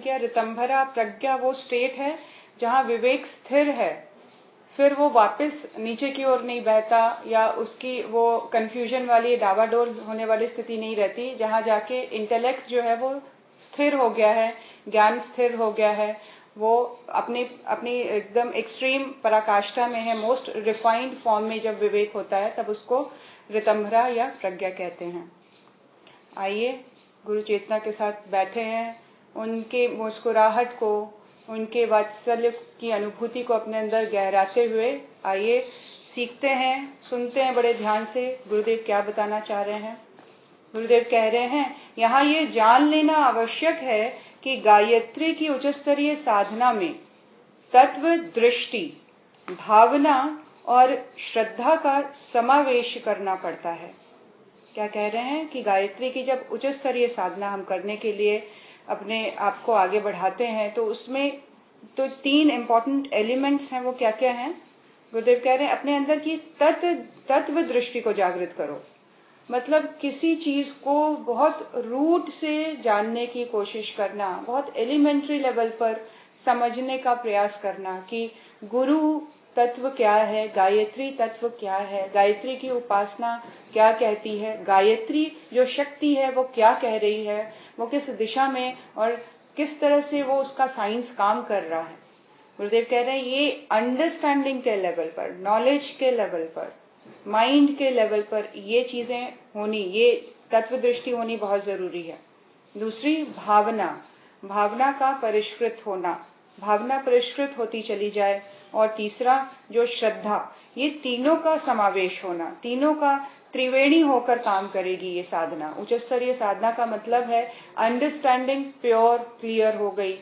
किया। ऋतंभरा प्रज्ञा वो स्टेट है जहाँ विवेक स्थिर है, फिर वो वापस नीचे की ओर नहीं बहता या उसकी वो कंफ्यूजन वाली डावाडोल होने वाली स्थिति नहीं रहती, जहाँ जाके इंटेलेक्ट जो है वो स्थिर हो गया है, ज्ञान स्थिर हो गया है, वो अपनी अपनी एकदम एक्सट्रीम पराकाष्ठा में है, मोस्ट रिफाइंड फॉर्म में जब विवेक होता है तब उसको ऋतंभरा या प्रज्ञा कहते हैं। आइए गुरु चेतना के साथ बैठे हैं, उनके मुस्कुराहट को, उनके वात्सल्य की अनुभूति को अपने अंदर गहराते हुए आइए सीखते हैं, सुनते हैं बड़े ध्यान से गुरुदेव क्या बताना चाह रहे हैं। गुरुदेव कह रहे हैं यहाँ ये जान लेना आवश्यक है कि गायत्री की उच्च स्तरीय साधना में तत्व दृष्टि, भावना और श्रद्धा का समावेश करना पड़ता है। क्या कह रहे हैं कि गायत्री की जब उच्च स्तरीय साधना हम करने के लिए अपने आप को आगे बढ़ाते हैं तो उसमें तो 3 इम्पोर्टेंट एलिमेंट्स हैं। वो क्या क्या हैं? गुरुदेव कह रहे हैं अपने अंदर की तत्व दृष्टि को जागृत करो। मतलब किसी चीज को बहुत रूट से जानने की कोशिश करना, बहुत एलिमेंट्री लेवल पर समझने का प्रयास करना कि गुरु तत्व क्या है, गायत्री तत्व क्या है, गायत्री की उपासना क्या कहती है, गायत्री जो शक्ति है वो क्या कह रही है, वो किस दिशा में और किस तरह से वो उसका साइंस काम कर रहा है। गुरुदेव कह रहे हैं ये अंडरस्टैंडिंग के लेवल पर, नॉलेज के लेवल पर, माइंड के लेवल पर ये चीजें होनी, ये तत्व दृष्टि होनी बहुत जरूरी है। दूसरी भावना, भावना का परिष्कृत होना, भावना परिष्कृत होती चली जाए। और तीसरा जो श्रद्धा, ये तीनों का समावेश होना, तीनों का त्रिवेणी होकर काम करेगी ये साधना। उच्च स्तरीय साधना का मतलब है अंडरस्टैंडिंग प्योर क्लियर हो गई,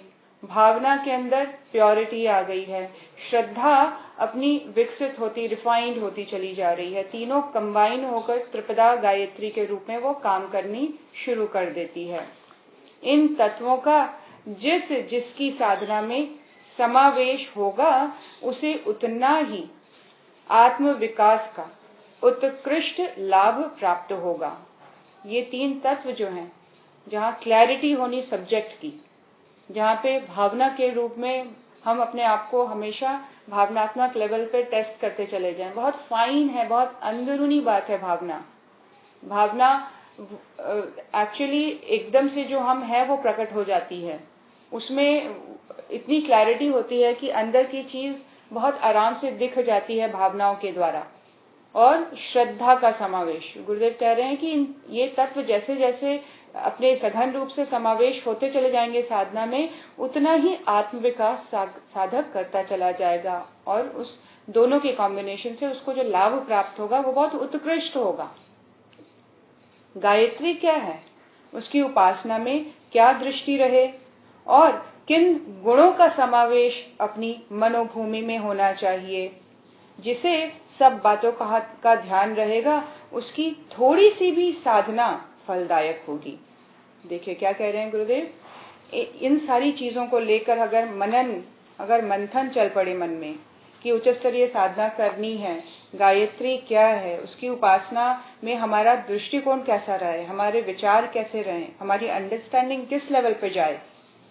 भावना के अंदर प्योरिटी आ गई है, श्रद्धा अपनी विकसित होती, रिफाइंड होती चली जा रही है। तीनों कंबाइन होकर त्रिपदा गायत्री के रूप में वो काम करनी शुरू कर देती है। इन तत्वों का जिसकी साधना में समावेश होगा उसे उतना ही आत्म विकास का उत्कृष्ट लाभ प्राप्त होगा। ये 3 तत्व जो हैं, जहाँ क्लैरिटी होनी सब्जेक्ट की, जहाँ पे भावना के रूप में हम अपने आप को हमेशा भावनात्मक लेवल पे टेस्ट करते चले जाएं। बहुत फाइन है, बहुत अंदरूनी बात है भावना। भावना एक्चुअली एकदम से जो हम है वो प्रकट हो जाती है, उसमें इतनी क्लैरिटी होती है कि अंदर की चीज बहुत आराम से दिख जाती है भावनाओं के द्वारा। और श्रद्धा का समावेश, गुरुदेव कह रहे हैं कि ये तत्व जैसे जैसे अपने सघन रूप से समावेश होते चले जाएंगे साधना में, उतना ही आत्मविकास साधक करता चला जाएगा और उस दोनों के कॉम्बिनेशन से उसको जो लाभ प्राप्त होगा वो बहुत उत्कृष्ट होगा। गायत्री क्या है, उसकी उपासना में क्या दृष्टि रहे और किन गुणों का समावेश अपनी मनोभूमि में होना चाहिए, जिसे सब बातों का ध्यान रहेगा, उसकी थोड़ी सी भी साधना फलदायक होगी। देखिए क्या कह रहे हैं गुरुदेव, इन सारी चीजों को लेकर अगर मंथन चल पड़े मन में कि उच्च स्तरीय साधना करनी है, गायत्री क्या है, उसकी उपासना में हमारा दृष्टिकोण कैसा रहे, हमारे विचार कैसे रहे, हमारी अंडरस्टैंडिंग किस लेवल पे जाए,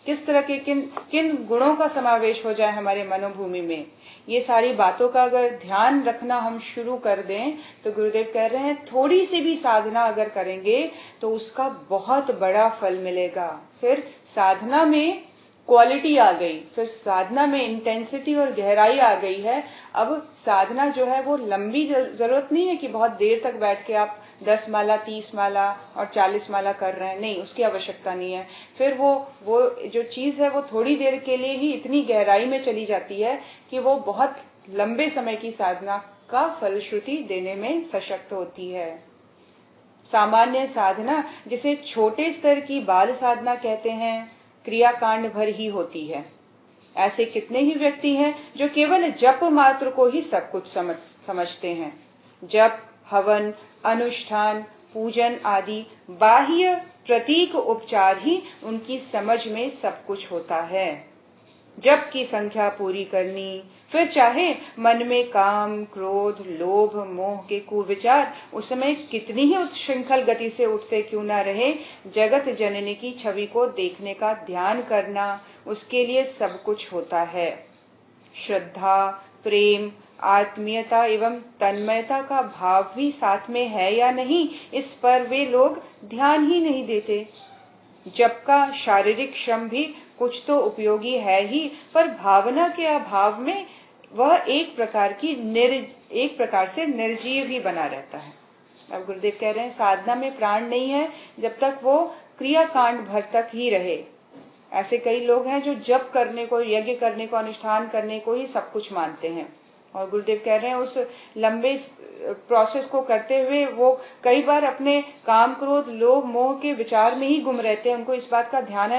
किस तरह के किन गुणों का समावेश हो जाए हमारे मनोभूमि में, ये सारी बातों का अगर ध्यान रखना हम शुरू कर दें तो गुरुदेव कह रहे हैं थोड़ी सी भी साधना अगर करेंगे तो उसका बहुत बड़ा फल मिलेगा। फिर साधना में क्वालिटी आ गई, फिर साधना में इंटेंसिटी और गहराई आ गई है। अब साधना जो है वो लंबी जरूरत नहीं है कि बहुत देर तक बैठ के आप 10 माला 30 माला और 40 माला कर रहे हैं, नहीं, उसकी आवश्यकता नहीं है। फिर वो जो चीज है वो थोड़ी देर के लिए ही इतनी गहराई में चली जाती है कि वो बहुत लंबे समय की साधना का फलश्रुति देने में सशक्त होती है। सामान्य साधना, जिसे छोटे स्तर की बाल साधना कहते हैं, क्रियाकांड भर ही होती है। ऐसे कितने ही व्यक्ति हैं जो केवल जप मात्र को ही सब कुछ समझते हैं। जप, हवन, अनुष्ठान, पूजन आदि बाह्य प्रतीक उपचार ही उनकी समझ में सब कुछ होता है। जप की संख्या पूरी करनी, फिर चाहे मन में काम, क्रोध, लोभ, मोह के कुविचार उस समय कितनी ही उच्छृंखल गति से उठते क्यों ना रहे, जगत जननी की छवि को देखने का ध्यान करना, उसके लिए सब कुछ होता है। श्रद्धा, प्रेम, आत्मीयता एवं तन्मयता का भाव भी साथ में है या नहीं, इस पर वे लोग ध्यान ही नहीं देते। जप का शारीरिक श्रम भी कुछ तो उपयोगी है ही, पर भावना के अभाव में वह एक प्रकार से निर्जीव ही बना रहता है। अब गुरुदेव कह रहे हैं साधना में प्राण नहीं है जब तक वो क्रियाकांड भर तक ही रहे। ऐसे कई लोग हैं जो जप करने को, यज्ञ करने को, अनुष्ठान करने को ही सब कुछ मानते हैं, और गुरुदेव कह रहे हैं उस लंबे प्रोसेस को करते हुए वो कई बार अपने काम, क्रोध, लोभ, मोह के विचार में ही गुम रहते हैं। उनको इस बात का ध्यान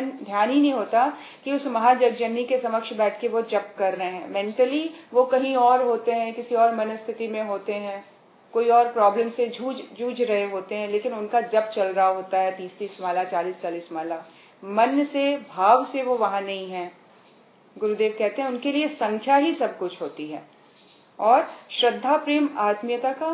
ही नहीं होता कि उस महाजगजननी के समक्ष बैठ के वो जप कर रहे हैं। मेंटली वो कहीं और होते हैं, किसी और मनस्थिति में होते हैं, कोई और प्रॉब्लम से जूझ रहे होते हैं, लेकिन उनका जप चल रहा होता है 30-30 माला, 40-40 माला। मन से, भाव से वो वहां नहीं है। गुरुदेव कहते हैं उनके लिए संख्या ही सब कुछ होती है। और श्रद्धा, प्रेम, आत्मीयता का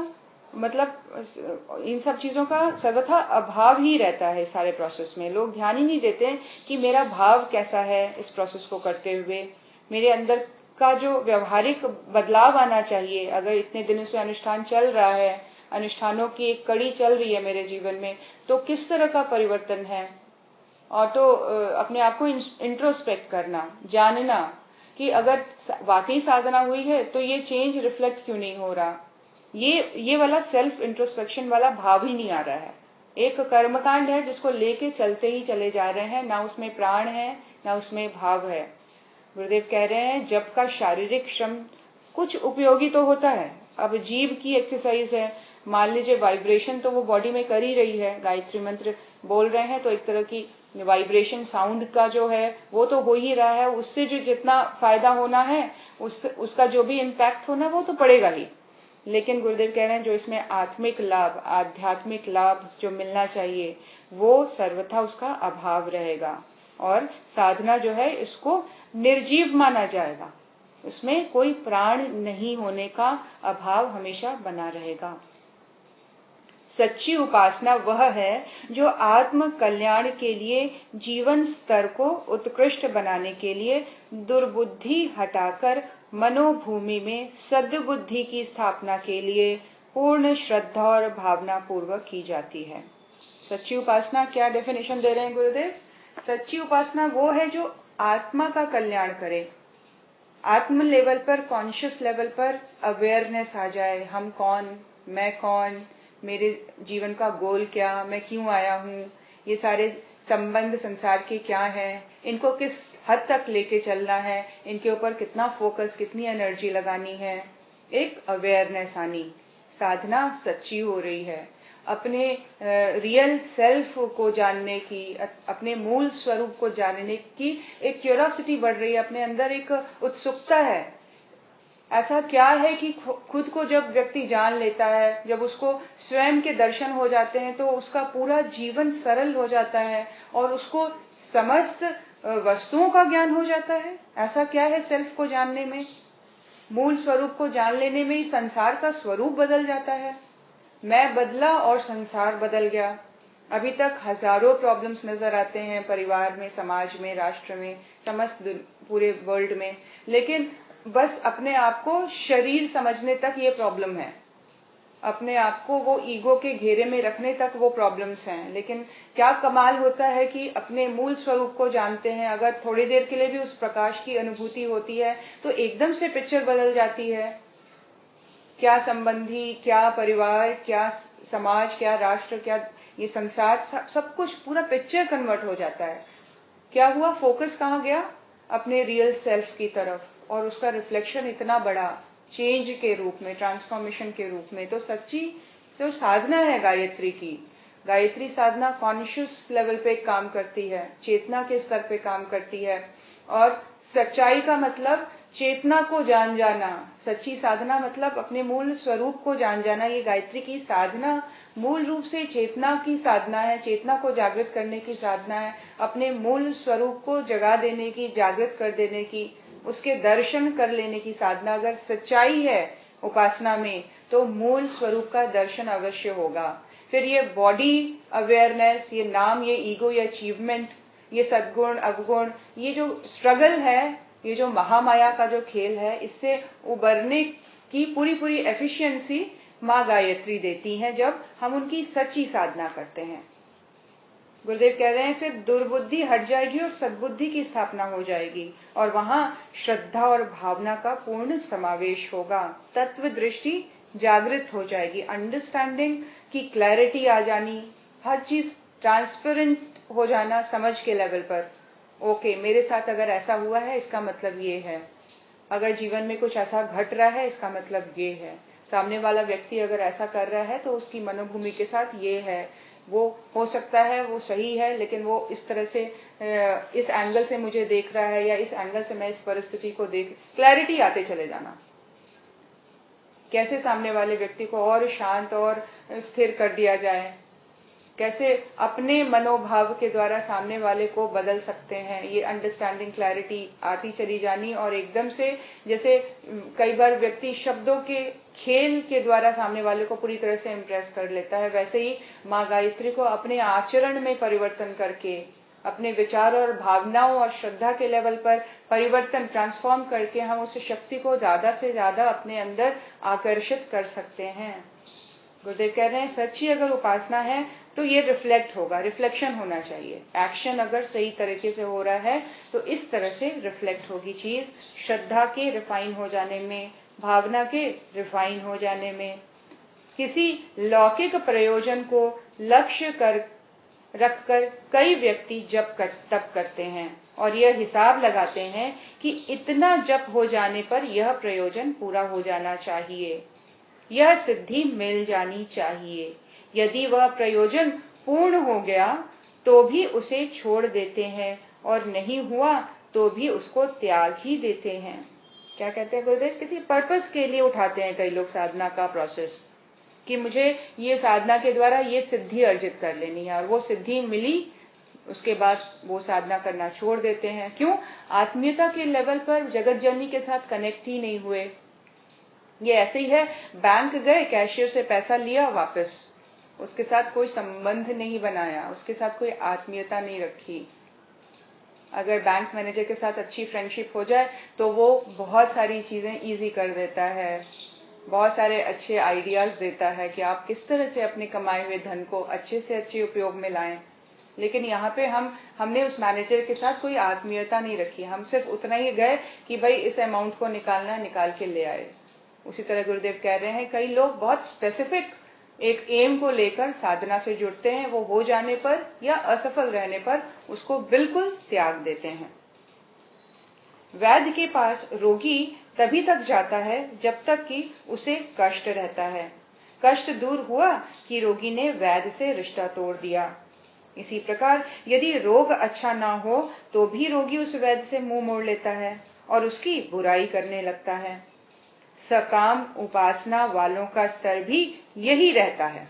मतलब इन सब चीजों का सर्वथा अभाव ही रहता है सारे प्रोसेस में। लोग ध्यान ही नहीं देते कि मेरा भाव कैसा है इस प्रोसेस को करते हुए, मेरे अंदर का जो व्यवहारिक बदलाव आना चाहिए। अगर इतने दिनों से अनुष्ठान चल रहा है, अनुष्ठानों की एक कड़ी चल रही है मेरे जीवन में, तो किस तरह का परिवर्तन है। और तो अपने आप को इंट्रोस्पेक्ट करना, जानना कि अगर वाकई साधना हुई है तो ये चेंज रिफ्लेक्ट क्यों नहीं हो रहा। ये वाला सेल्फ इंट्रोस्पेक्शन वाला भाव ही नहीं आ रहा है। एक कर्मकांड है जिसको लेके चलते ही चले जा रहे हैं, ना उसमें प्राण है ना उसमें भाव है। गुरुदेव कह रहे हैं जप का शारीरिक श्रम कुछ उपयोगी तो होता है। अब जीभ की एक्सरसाइज है, मान लीजिए वाइब्रेशन तो वो बॉडी में कर ही रही है, गायत्री मंत्र बोल रहे हैं तो एक तरह की वाइब्रेशन साउंड का जो है वो तो हो ही रहा है। उससे जो जितना फायदा होना है उसका जो भी इम्पैक्ट होना वो तो पड़ेगा ही। लेकिन गुरुदेव कह रहे हैं जो इसमें आत्मिक लाभ, आध्यात्मिक लाभ जो मिलना चाहिए वो सर्वथा उसका अभाव रहेगा, और साधना जो है इसको निर्जीव माना जाएगा। उसमें कोई प्राण नहीं होने का अभाव हमेशा बना रहेगा। सच्ची उपासना वह है जो आत्म कल्याण के लिए, जीवन स्तर को उत्कृष्ट बनाने के लिए दुर्बुद्धि हटाकर मनोभूमि में सद्बुद्धि की स्थापना के लिए पूर्ण श्रद्धा और भावना पूर्वक की जाती है। सच्ची उपासना क्या डेफिनेशन दे रहे हैं गुरुदेव? सच्ची उपासना वो है जो आत्मा का कल्याण करे, आत्म लेवल पर, कॉन्शियस लेवल पर अवेयरनेस आ जाए। हम कौन, मैं कौन, मेरे जीवन का गोल क्या, मैं क्यों आया हूँ, ये सारे संबंध संसार के क्या हैं, इनको किस हद तक लेके चलना है, इनके ऊपर कितना फोकस, कितनी एनर्जी लगानी है, एक अवेयरनेस आनी। साधना सच्ची हो रही है, अपने रियल सेल्फ को जानने की, अपने मूल स्वरूप को जानने की एक क्यूरियोसिटी बढ़ रही है, अपने अंदर एक उत्सुकता है। ऐसा क्या है कि खुद को जब व्यक्ति जान लेता है, जब उसको स्वयं के दर्शन हो जाते हैं तो उसका पूरा जीवन सरल हो जाता है और उसको समस्त वस्तुओं का ज्ञान हो जाता है। ऐसा क्या है सेल्फ को जानने में? मूल स्वरूप को जान लेने में ही संसार का स्वरूप बदल जाता है। मैं बदला और संसार बदल गया। अभी तक हजारों प्रॉब्लम्स नजर आते हैं परिवार में, समाज में, राष्ट्र में, समस्त पूरे वर्ल्ड में, लेकिन बस अपने आप को शरीर समझने तक ये प्रॉब्लम है, अपने आप को वो ईगो के घेरे में रखने तक वो प्रॉब्लम्स हैं। लेकिन क्या कमाल होता है कि अपने मूल स्वरूप को जानते हैं, अगर थोड़ी देर के लिए भी उस प्रकाश की अनुभूति होती है तो एकदम से पिक्चर बदल जाती है। क्या संबंधी, क्या परिवार, क्या समाज, क्या राष्ट्र, क्या ये संसार, सब कुछ पूरा पिक्चर कन्वर्ट हो जाता है। क्या हुआ? फोकस कहाँ गया? अपने रियल सेल्फ की तरफ, और उसका रिफ्लेक्शन इतना बड़ा चेंज के रूप में, ट्रांसफॉर्मेशन के रूप में। तो सच्ची तो साधना है गायत्री की। गायत्री साधना कॉन्शियस लेवल पे काम करती है, चेतना के स्तर पे काम करती है, और सच्चाई का मतलब चेतना को जान जाना, सच्ची साधना मतलब अपने मूल स्वरूप को जान जाना। ये गायत्री की साधना मूल रूप से चेतना की साधना है, चेतना को जागृत करने की साधना है, अपने मूल स्वरूप को जगा देने की, जागृत कर देने की, उसके दर्शन कर लेने की साधना। अगर सच्चाई है उपासना में तो मूल स्वरूप का दर्शन अवश्य होगा। फिर ये बॉडी अवेयरनेस, ये नाम, ये ईगो, ये अचीवमेंट, ये सद्गुण अवगुण, ये जो स्ट्रगल है, ये जो महामाया का जो खेल है, इससे उबरने की पूरी पूरी एफिशिएंसी माँ गायत्री देती हैं जब हम उनकी सच्ची साधना करते हैं। गुरुदेव कह रहे हैं फिर दुर्बुद्धि हट जाएगी और सद्बुद्धि की स्थापना हो जाएगी और वहां श्रद्धा और भावना का पूर्ण समावेश होगा। तत्व दृष्टि जागृत हो जाएगी, अंडरस्टैंडिंग की क्लैरिटी आ जानी, हर चीज ट्रांसपेरेंट हो जाना समझ के लेवल पर। ओके, मेरे साथ अगर ऐसा हुआ है इसका मतलब ये है, अगर जीवन में कुछ ऐसा घट रहा है इसका मतलब ये है, सामने वाला व्यक्ति अगर ऐसा कर रहा है तो उसकी मनोभूमि के साथ ये है, वो हो सकता है वो सही है लेकिन वो इस तरह से इस एंगल से मुझे देख रहा है या इस एंगल से मैं इस परिस्थिति को देख, क्लैरिटी आते चले जाना। कैसे सामने वाले व्यक्ति को और शांत और स्थिर कर दिया जाए, कैसे अपने मनोभाव के द्वारा सामने वाले को बदल सकते हैं, ये अंडरस्टैंडिंग क्लैरिटी आती चली जानी। और एकदम से जैसे कई बार व्यक्ति शब्दों के खेल के द्वारा सामने वाले को पूरी तरह से इम्प्रेस कर लेता है, वैसे ही माँ गायत्री को अपने आचरण में परिवर्तन करके, अपने विचार और भावनाओं और श्रद्धा के लेवल पर परिवर्तन, ट्रांसफॉर्म करके हम उस शक्ति को ज्यादा से ज्यादा अपने अंदर आकर्षित कर सकते हैं। गुरुदेव कह रहे हैं सच्ची अगर उपासना है तो ये रिफ्लेक्ट होगा, रिफ्लेक्शन होना चाहिए। एक्शन अगर सही तरीके से हो रहा है तो इस तरह से रिफ्लेक्ट होगी चीज, श्रद्धा के रिफाइन हो जाने में, भावना के रिफाइन हो जाने में। किसी लौकिक प्रयोजन को लक्ष्य कर रखकर कई व्यक्ति जप तप करते हैं और यह हिसाब लगाते हैं कि इतना जप हो जाने पर यह प्रयोजन पूरा हो जाना चाहिए, यह सिद्धि मिल जानी चाहिए। यदि वह प्रयोजन पूर्ण हो गया तो भी उसे छोड़ देते हैं और नहीं हुआ तो भी उसको त्याग ही देते हैं। क्या कहते हैं गुरुदेव, किसी पर्पस के लिए उठाते हैं कई लोग साधना का प्रोसेस कि मुझे ये साधना के द्वारा ये सिद्धि अर्जित कर लेनी है, और वो सिद्धि मिली उसके बाद वो साधना करना छोड़ देते हैं। क्यों? आत्मीयता के लेवल पर जगत जननी के साथ कनेक्ट ही नहीं हुए। ये ऐसे ही है, बैंक गए, कैशियर से पैसा लिया वापस, उसके साथ कोई संबंध नहीं बनाया, उसके साथ कोई आत्मीयता नहीं रखी। अगर बैंक मैनेजर के साथ अच्छी फ्रेंडशिप हो जाए तो वो बहुत सारी चीजें इजी कर देता है, बहुत सारे अच्छे आइडियाज देता है कि आप किस तरह से अपने कमाए हुए धन को अच्छे से अच्छे उपयोग में लाएं। लेकिन यहाँ पे हमने उस मैनेजर के साथ कोई आत्मीयता नहीं रखी, हम सिर्फ उतना ही गए कि भाई इस अमाउंट को निकालना है, निकाल के ले आए। उसी तरह गुरुदेव कह रहे हैं कई लोग बहुत स्पेसिफिक एक एम को लेकर साधना से जुड़ते हैं, वो हो जाने पर या असफल रहने पर उसको बिल्कुल त्याग देते हैं। वैद्य के पास रोगी तभी तक जाता है जब तक कि उसे कष्ट रहता है। कष्ट दूर हुआ कि रोगी ने वैद्य से रिश्ता तोड़ दिया। इसी प्रकार यदि रोग अच्छा ना हो तो भी रोगी उस वैद्य से मुंह मोड़ लेता है और उसकी बुराई करने लगता है। सकाम उपासना वालों का स्तर भी यही रहता है,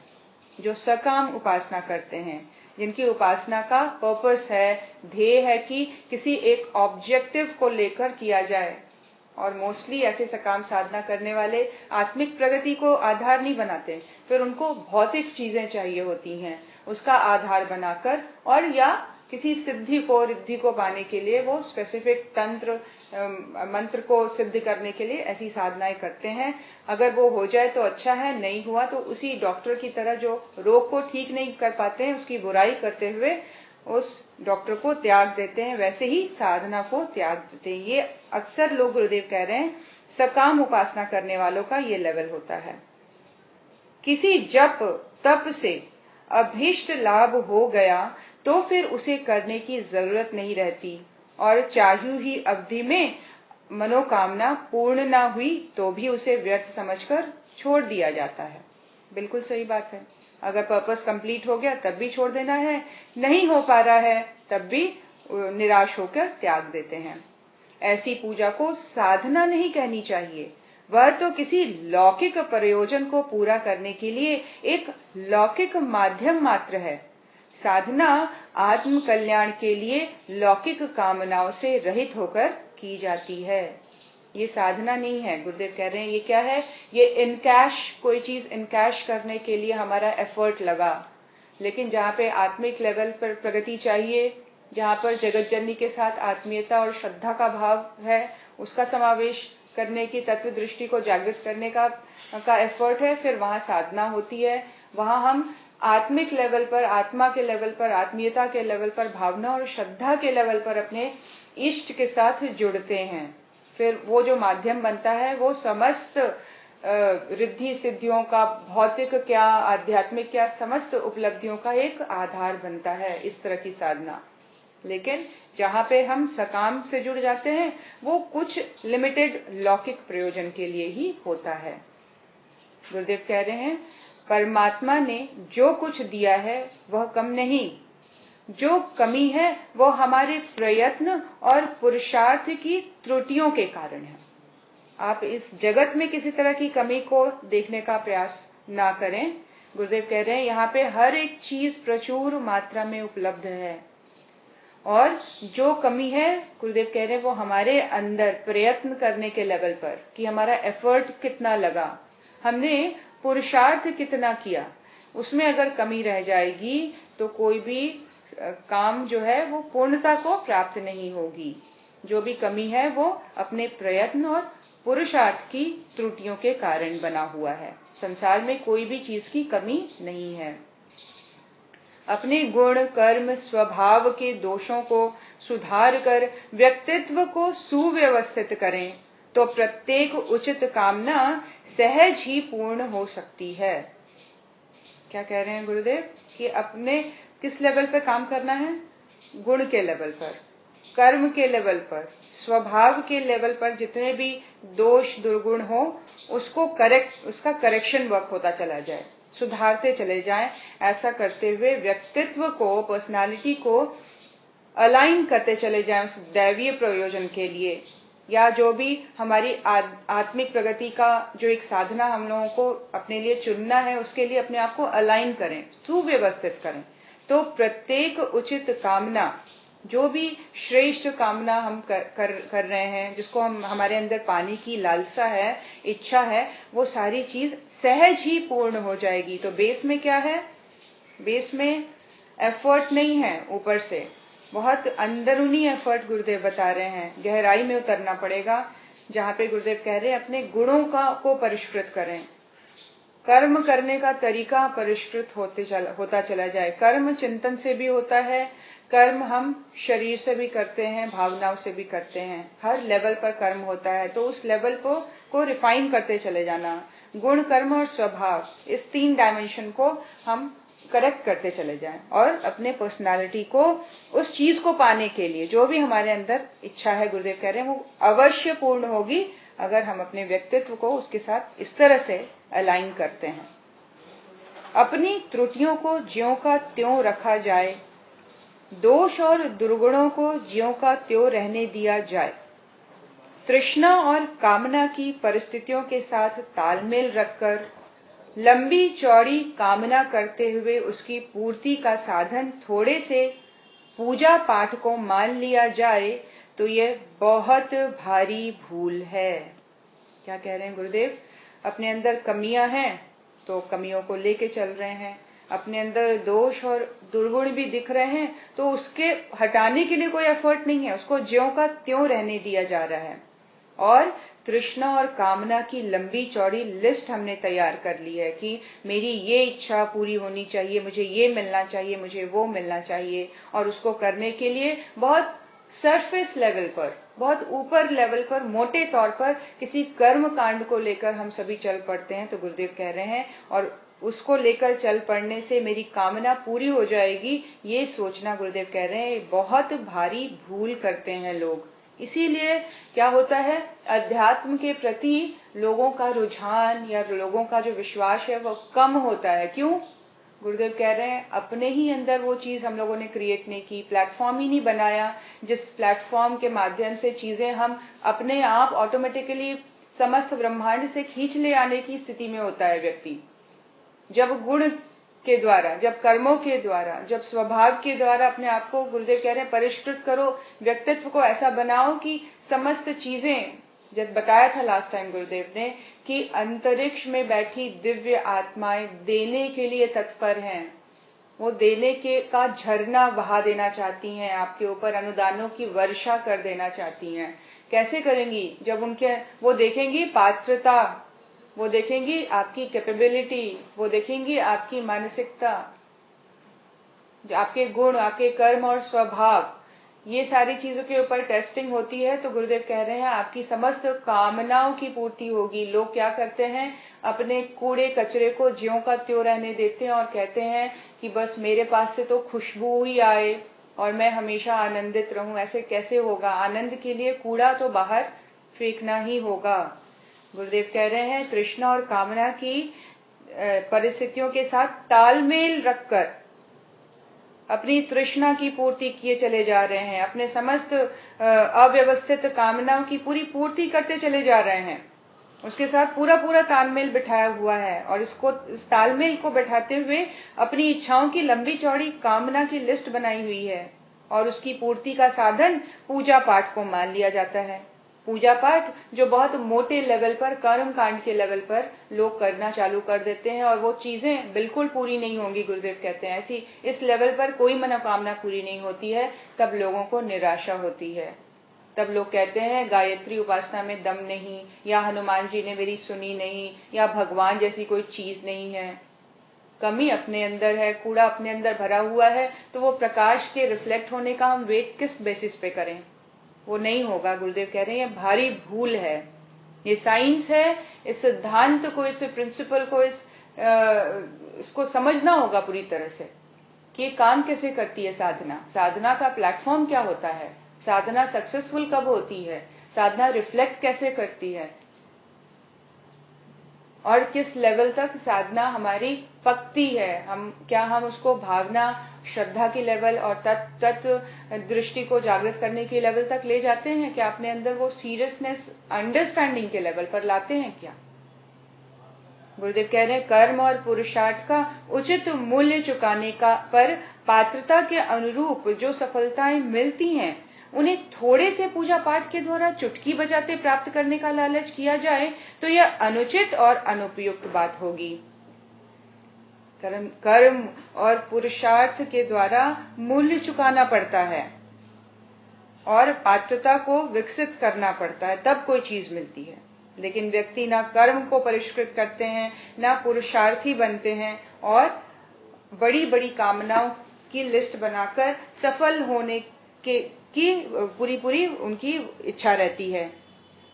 जो सकाम उपासना करते हैं, जिनकी उपासना का पर्पस है, ध्येय है कि किसी एक ऑब्जेक्टिव को लेकर किया जाए। और मोस्टली ऐसे सकाम साधना करने वाले आत्मिक प्रगति को आधार नहीं बनाते, फिर उनको भौतिक चीजें चाहिए होती हैं उसका आधार बनाकर, और या किसी सिद्धि को रिद्धि को पाने के लिए वो स्पेसिफिक तंत्र मंत्र को सिद्ध करने के लिए ऐसी साधनाएं करते हैं। अगर वो हो जाए तो अच्छा है, नहीं हुआ तो उसी डॉक्टर की तरह जो रोग को ठीक नहीं कर पाते हैं उसकी बुराई करते हुए उस डॉक्टर को त्याग देते हैं, वैसे ही साधना को त्याग देते हैं। ये अक्सर लोग गुरुदेव कह रहे हैं सकाम उपासना करने वालों का ये लेवल होता है। किसी जप तप से अभीष्ट लाभ हो गया तो फिर उसे करने की जरूरत नहीं रहती, और चाहिए ही अवधि में मनोकामना पूर्ण ना हुई तो भी उसे व्यर्थ समझकर छोड़ दिया जाता है। बिल्कुल सही बात है, अगर पर्पस कंप्लीट हो गया तब भी छोड़ देना है, नहीं हो पा रहा है तब भी निराश होकर त्याग देते हैं। ऐसी पूजा को साधना नहीं कहनी चाहिए, वह तो किसी लौकिक प्रयोजन को पूरा करने के लिए एक लौकिक माध्यम मात्र है। साधना आत्म कल्याण के लिए लौकिक कामनाओं से रहित होकर की जाती है। ये साधना नहीं है। गुरुदेव कह रहे हैं ये क्या है, ये इनकैश, कोई चीज इनकैश करने के लिए हमारा एफर्ट लगा, लेकिन जहाँ पे आत्मिक लेवल पर प्रगति चाहिए, जहाँ पर जगत जननी के साथ आत्मीयता और श्रद्धा का भाव है, उसका समावेश करने की, तत्व दृष्टि को जागृत करने का एफर्ट है, फिर वहाँ साधना होती है। वहाँ हम आत्मिक लेवल पर, आत्मा के लेवल पर, आत्मीयता के लेवल पर, भावना और श्रद्धा के लेवल पर अपने इष्ट के साथ जुड़ते हैं। फिर वो जो माध्यम बनता है वो समस्त रिद्धि सिद्धियों का, भौतिक क्या आध्यात्मिक क्या, समस्त उपलब्धियों का एक आधार बनता है, इस तरह की साधना। लेकिन जहाँ पे हम सकाम से जुड़ जाते हैं वो कुछ लिमिटेड लौकिक प्रयोजन के लिए ही होता है। गुरुदेव कह रहे हैं परमात्मा ने जो कुछ दिया है वह कम नहीं, जो कमी है वो हमारे प्रयत्न और पुरुषार्थ की त्रुटियों के कारण है। आप इस जगत में किसी तरह की कमी को देखने का प्रयास ना करें। गुरुदेव कह रहे हैं यहाँ पे हर एक चीज प्रचुर मात्रा में उपलब्ध है, और जो कमी है गुरुदेव कह रहे हैं वो हमारे अंदर प्रयत्न करने के लेवल पर, कि हमारा एफर्ट कितना लगा, हमने पुरुषार्थ कितना किया, उसमें अगर कमी रह जाएगी तो कोई भी काम जो है वो पूर्णता को प्राप्त नहीं होगी। जो भी कमी है वो अपने प्रयत्न और पुरुषार्थ की त्रुटियों के कारण बना हुआ है। संसार में कोई भी चीज की कमी नहीं है। अपने गुण, कर्म, स्वभाव के दोषों को सुधार कर व्यक्तित्व को सुव्यवस्थित करें तो प्रत्येक उचित कामना सहज ही पूर्ण हो सकती है। क्या कह रहे हैं गुरुदेव कि अपने किस लेवल पर काम करना है? गुण के लेवल पर, कर्म के लेवल पर, स्वभाव के लेवल पर जितने भी दोष दुर्गुण हो उसको उसका करेक्शन वर्क होता चला जाए, सुधारते चले जाएं। ऐसा करते हुए व्यक्तित्व को, पर्सनालिटी को अलाइन करते चले जाएं उस दैवीय प्रयोजन के लिए, या जो भी हमारी आत्मिक प्रगति का जो एक साधना हम लोगों को अपने लिए चुनना है उसके लिए अपने आप को अलाइन करें, सुव्यवस्थित करें। तो प्रत्येक उचित कामना, जो भी श्रेष्ठ कामना हम कर रहे हैं, जिसको हम हमारे अंदर पाने की लालसा है, इच्छा है, वो सारी चीज सहज ही पूर्ण हो जाएगी। तो बेस में क्या है? बेस में एफर्ट नहीं है, ऊपर से बहुत अंदरूनी एफर्ट गुरुदेव बता रहे हैं, गहराई में उतरना पड़ेगा। जहाँ पे गुरुदेव कह रहे हैं अपने गुणों को परिष्कृत करें, कर्म करने का तरीका परिष्कृत होता चला जाए। कर्म चिंतन से भी होता है, कर्म हम शरीर से भी करते हैं, भावनाओं से भी करते हैं, हर लेवल पर कर्म होता है। तो उस लेवल को रिफाइन करते चले जाना। गुण, कर्म और स्वभाव, इस 3 डायमेंशन को हम करेक्ट करते चले जाएं, और अपने पर्सनालिटी को, उस चीज को पाने के लिए जो भी हमारे अंदर इच्छा है, गुरुदेव कह रहे हैं वो अवश्य पूर्ण होगी अगर हम अपने व्यक्तित्व को उसके साथ इस तरह से अलाइन करते हैं। अपनी त्रुटियों को ज्यों का त्यों रखा जाए, दोष और दुर्गुणों को ज्यों का त्यों रहने दिया जाए, तृष्णा और कामना की परिस्थितियों के साथ तालमेल रखकर लंबी चौड़ी कामना करते हुए उसकी पूर्ति का साधन थोड़े से पूजा पाठ को मान लिया जाए तो यह बहुत भारी भूल है। क्या कह रहे हैं गुरुदेव? अपने अंदर कमियां हैं तो कमियों को लेके चल रहे हैं, अपने अंदर दोष और दुर्गुण भी दिख रहे हैं तो उसके हटाने के लिए कोई एफर्ट नहीं है, उसको ज्यों का त्यों रहने दिया जा रहा है। और तृष्णा और कामना की लंबी चौड़ी लिस्ट हमने तैयार कर ली है कि मेरी ये इच्छा पूरी होनी चाहिए, मुझे ये मिलना चाहिए, मुझे वो मिलना चाहिए, और उसको करने के लिए बहुत सरफेस लेवल पर, बहुत ऊपर लेवल पर, मोटे तौर पर किसी कर्म कांड को लेकर हम सभी चल पड़ते हैं। तो गुरुदेव कह रहे हैं और उसको लेकर चल पड़ने से मेरी कामना पूरी हो जाएगी, ये सोचना, गुरुदेव कह रहे हैं, बहुत भारी भूल करते हैं लोग। इसीलिए क्या होता है, अध्यात्म के प्रति लोगों का रुझान या लोगों का जो विश्वास है वो कम होता है। क्यों? गुरुदेव कह रहे हैं अपने ही अंदर वो चीज हम लोगों ने क्रिएट नहीं की, प्लेटफॉर्म ही नहीं बनाया जिस प्लेटफॉर्म के माध्यम से चीजें हम अपने आप ऑटोमेटिकली समस्त ब्रह्मांड से खींच ले आने की स्थिति में होता है व्यक्ति। जब गुण के द्वारा, जब कर्मों के द्वारा, जब स्वभाव के द्वारा अपने आप को, गुरुदेव कह रहे हैं, परिष्कृत करो, व्यक्तित्व को ऐसा बनाओ कि समस्त चीजें, जब बताया था लास्ट टाइम गुरुदेव ने कि अंतरिक्ष में बैठी दिव्य आत्माएं देने के लिए तत्पर हैं। वो देने के का झरना बहा देना चाहती हैं, आपके ऊपर अनुदानों की वर्षा कर देना चाहती हैं। कैसे करेंगी? जब उनके वो देखेंगी पात्रता, वो देखेंगी आपकी कैपेबिलिटी, वो देखेंगी आपकी मानसिकता, आपके गुण, आपके कर्म और स्वभाव, ये सारी चीजों के ऊपर टेस्टिंग होती है। तो गुरुदेव कह रहे हैं आपकी समस्त कामनाओं की पूर्ति होगी। लोग क्या करते हैं, अपने कूड़े कचरे को ज्यों का त्यों रहने देते हैं और कहते हैं कि बस मेरे पास से तो खुशबू ही आए और मैं हमेशा आनंदित रहूं। ऐसे कैसे होगा? आनंद के लिए कूड़ा तो बाहर फेंकना ही होगा। गुरुदेव कह रहे हैं तृष्णा और कामना की परिस्थितियों के साथ तालमेल रखकर अपनी तृष्णा की पूर्ति किए चले जा रहे हैं, अपने समस्त अव्यवस्थित कामनाओं की पूरी पूर्ति करते चले जा रहे हैं। उसके साथ पूरा पूरा तालमेल बिठाया हुआ है और इस तालमेल को बैठाते हुए अपनी इच्छाओं की लंबी चौड़ी कामना की लिस्ट बनाई हुई है और उसकी पूर्ति का साधन पूजा पाठ को मान लिया जाता है। पूजा पाठ जो बहुत मोटे लेवल पर, कर्म कांड के लेवल पर लोग करना चालू कर देते हैं और वो चीजें बिल्कुल पूरी नहीं होंगी। गुरुदेव कहते हैं ऐसी इस लेवल पर कोई मनोकामना पूरी नहीं होती है, तब लोगों को निराशा होती है। तब लोग कहते हैं गायत्री उपासना में दम नहीं, या हनुमान जी ने मेरी सुनी नहीं, या भगवान जैसी कोई चीज नहीं है। कमी अपने अंदर है, कूड़ा अपने अंदर भरा हुआ है, तो वो प्रकाश के रिफ्लेक्ट होने का हम वेट किस बेसिस पे करें? वो नहीं होगा। गुरुदेव कह रहे हैं ये भारी भूल है। ये साइंस है, इस सिद्धांत को, इस प्रिंसिपल को, इसको समझना होगा पूरी तरह से कि ये काम कैसे करती है साधना। साधना का प्लेटफॉर्म क्या होता है, साधना सक्सेसफुल कब होती है, साधना रिफ्लेक्ट कैसे करती है और किस लेवल तक साधना हमारी पकती है। हम उसको भावना, श्रद्धा की लेवल और तत्व दृष्टि को जागृत करने के लेवल तक ले जाते हैं क्या? अपने अंदर वो सीरियसनेस, अंडरस्टैंडिंग के लेवल पर लाते हैं क्या? गुरुदेव कह रहे हैं कर्म और पुरुषार्थ का उचित मूल्य चुकाने का पर पात्रता के अनुरूप जो सफलताएं मिलती हैं, उन्हें थोड़े से पूजा पाठ के द्वारा चुटकी बजाते प्राप्त करने का लालच किया जाए तो यह अनुचित और अनुपयुक्त बात होगी। कर्म और पुरुषार्थ के द्वारा मूल्य चुकाना पड़ता है और पात्रता को विकसित करना पड़ता है, तब कोई चीज मिलती है। लेकिन व्यक्ति ना कर्म को परिष्कृत करते हैं, ना पुरुषार्थी बनते हैं और बड़ी बड़ी कामनाओं की लिस्ट बनाकर सफल होने की पूरी उनकी इच्छा रहती है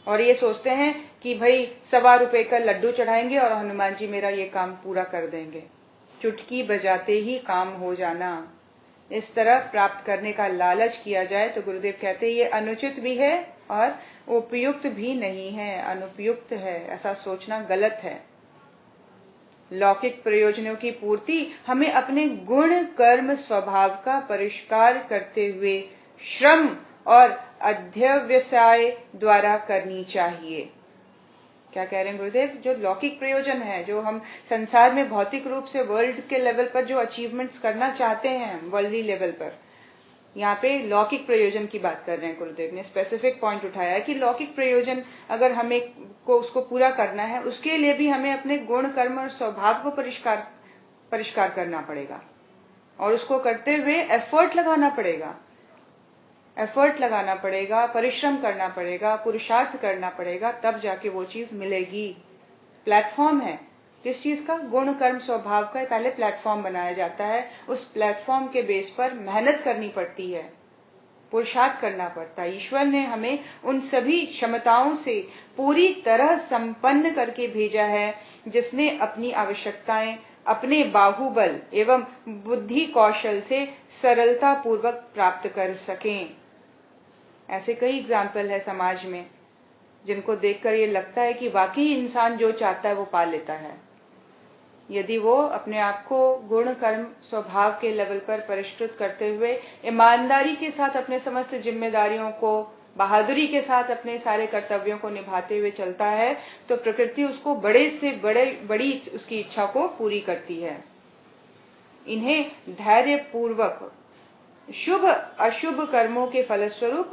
और ये सोचते हैं कि भाई ₹1.25 का लड्डू चढ़ाएंगे और हनुमान जी मेरा ये काम पूरा कर देंगे। चुटकी बजाते ही काम हो जाना, इस तरह प्राप्त करने का लालच किया जाए तो गुरुदेव कहते हैं ये अनुचित भी है और उपयुक्त भी नहीं है, अनुपयुक्त है। ऐसा सोचना गलत है। लौकिक प्रयोजनों की पूर्ति हमें अपने गुण, कर्म, स्वभाव का परिष्कार करते हुए श्रम और अध्यवसाय द्वारा करनी चाहिए। क्या कह रहे हैं गुरुदेव? जो लौकिक प्रयोजन है, जो हम संसार में भौतिक रूप से वर्ल्ड के लेवल पर जो अचीवमेंट्स करना चाहते हैं, वर्ल्डली लेवल पर, यहाँ पे लौकिक प्रयोजन की बात कर रहे हैं। गुरुदेव ने स्पेसिफिक पॉइंट उठाया है कि लौकिक प्रयोजन अगर हमें को उसको पूरा करना है, उसके लिए भी हमें अपने गुण, कर्म और स्वभाव को परिष्कार करना पड़ेगा और उसको करते हुए एफर्ट लगाना पड़ेगा, परिश्रम करना पड़ेगा, पुरुषार्थ करना पड़ेगा, तब जाके वो चीज मिलेगी। प्लेटफॉर्म है किस चीज का? गुण, कर्म, स्वभाव का पहले प्लेटफॉर्म बनाया जाता है। उस प्लेटफॉर्म के बेस पर मेहनत करनी पड़ती है, पुरुषार्थ करना पड़ता है। ईश्वर ने हमें उन सभी क्षमताओं से पूरी तरह संपन्न करके भेजा है जिसने अपनी आवश्यकताएं अपने बाहुबल एवं बुद्धि कौशल से सरलता पूर्वक प्राप्त कर सकें। ऐसे कई एग्जाम्पल है समाज में जिनको देखकर ये लगता है कि वाकई इंसान जो चाहता है वो पा लेता है। यदि वो अपने आप को गुण कर्म स्वभाव के लेवल पर परिष्कृत करते हुए ईमानदारी के साथ अपने समस्त जिम्मेदारियों को, बहादुरी के साथ अपने सारे कर्तव्यों को निभाते हुए चलता है, तो प्रकृति उसको बड़े से बड़ी उसकी इच्छा को पूरी करती है। इन्हें धैर्य पूर्वक शुभ अशुभ कर्मों के फलस्वरूप